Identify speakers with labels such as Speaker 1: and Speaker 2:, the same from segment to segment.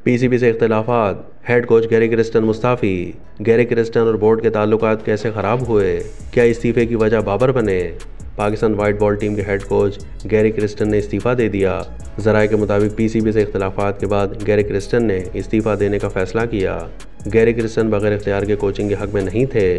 Speaker 1: PCB से इख्तिलाफात, head coach Gary Kirsten मुस्ताफ़ी। गैरी क्रिस्टन और बोर्ड के ताल्लुकात कैसे ख़राब हुए, क्या इस्तीफ़े की वजह बाबर बने। पाकिस्तान वाइट बॉल टीम के हेड कोच गैरी क्रिस्टन ने इस्तीफ़ा दे दिया। ज़राए के मुताबिक पीसीबी से इख्तिलाफात के बाद गैरी क्रिस्टन ने इस्तीफ़ा देने का फ़ैसला किया। गैरी क्रिस्टन बगैर इख्तियार के कोचिंग के हक़ में नहीं थे।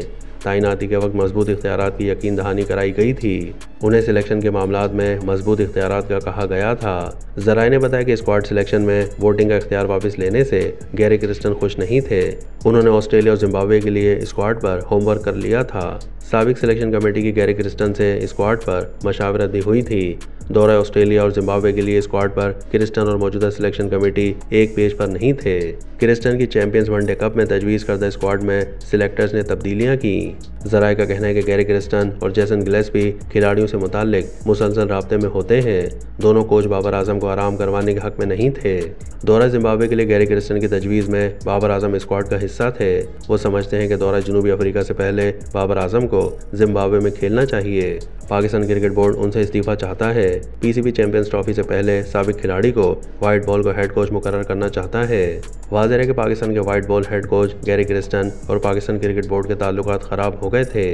Speaker 1: तैनाती के वक्त मजबूत इख्तियारात की यकीन दहानी कराई गई थी। उन्हें सिलेक्शन के मामलात में मजबूत इख्तियारात का कहा गया था। ज़राए ने बताया कि स्क्वाड सिलेक्शन में वोटिंग का इख्तियार वापस लेने से गैरी क्रिस्टन खुश नहीं थे। उन्होंने ऑस्ट्रेलिया और जिम्बाब्वे के लिए स्क्वाड पर होमवर्क कर लिया था। साबिक सिलेक्शन कमेटी की गैरी क्रिस्टन से स्क्वाड पर मशावरत भी हुई थी। दौरा ऑस्ट्रेलिया और जिम्बाब्वे के लिए स्क्वाड पर क्रिस्टन और मौजूदा सिलेक्शन कमेटी एक पेज पर नहीं थे। क्रिस्टन की चैंपियंस वनडे कप में तजवीज़ करदा स्क्वाड में सिलेक्टर्स ने तब्दीलियां की। ज़राए का कहना है कि गैरी क्रिस्टन और जेसन गिलेस्पी खिलाड़ियों से मुताल्लिक मुसलसल राब्ते में होते हैं। दोनों कोच बाबर आजम को आराम करवाने के हक़ में नहीं थे। दौरा जिम्बाब्वे के लिए गैरी क्रिस्टन की तजवीज़ में बाबर आजम स्क्वाड का हिस्सा थे। वो समझते हैं कि दौरा जनूबी अफ्रीका से पहले बाबर आजम को जिम्बाब्वे में खेलना चाहिए। पाकिस्तान क्रिकेट बोर्ड उनसे इस्तीफ़ा चाहता है। पीसीबी चैंपियंस ट्रॉफी से पहले साबिक खिलाड़ी को वाइट बॉल को हेड कोच मुकर्रर करना चाहता है। वाज़ेह है कि पाकिस्तान के white ball head coach Gary Kirsten और पाकिस्तान क्रिकेट बोर्ड के ताल्लुकात ख़राब हो गए थे।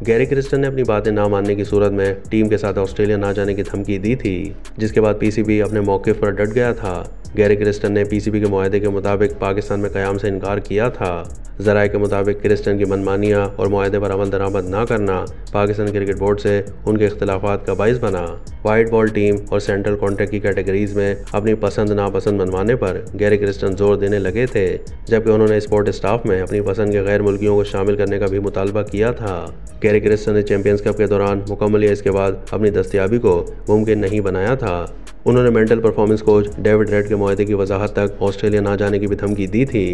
Speaker 1: गैरी क्रिस्टन ने अपनी बातें ना मानने की सूरत में टीम के साथ ऑस्ट्रेलिया ना जाने की धमकी दी थी, जिसके बाद पीसीबी अपने मौक़िफ़ पर डट गया था। गैरी क्रिस्टन ने पीसीबी के मुआहदे के मुताबिक पाकिस्तान में क़याम से इनकार किया था। ज़राए के मुताबिक क्रिस्टन की मनमानियाँ और मुआहदे पर अमल दरामद ना करना पाकिस्तान क्रिकेट बोर्ड से उनके इख्तिलाफात का बाइस बना। वाइट बॉल टीम और सेंट्रल कॉन्ट्रैक्ट की कैटेगरीज में अपनी पसंद नापसंद मनवाने पर गैरी क्रिस्टन जोर देने लगे थे, जबकि उन्होंने स्पोर्ट स्टाफ में अपनी पसंद के गैर मुल्कियों को शामिल करने का भी मुतालबा किया था। गैरी क्रिस्टन ने चैंपियंस कप के दौरान मुकम्मल या इसके बाद अपनी दस्तयाबी को मुमकिन नहीं बनाया था। उन्होंने mental performance coach David red के मुआहदे की वजाहत तक ऑस्ट्रेलिया ना जाने की भी धमकी दी थी।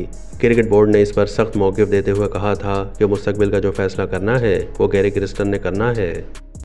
Speaker 1: क्रिकेट बोर्ड ने इस पर सख्त मौक़िफ़ देते हुए कहा था कि मुस्तकबिल का जो फैसला करना है वो गैरी क्रिस्टन ने करना है।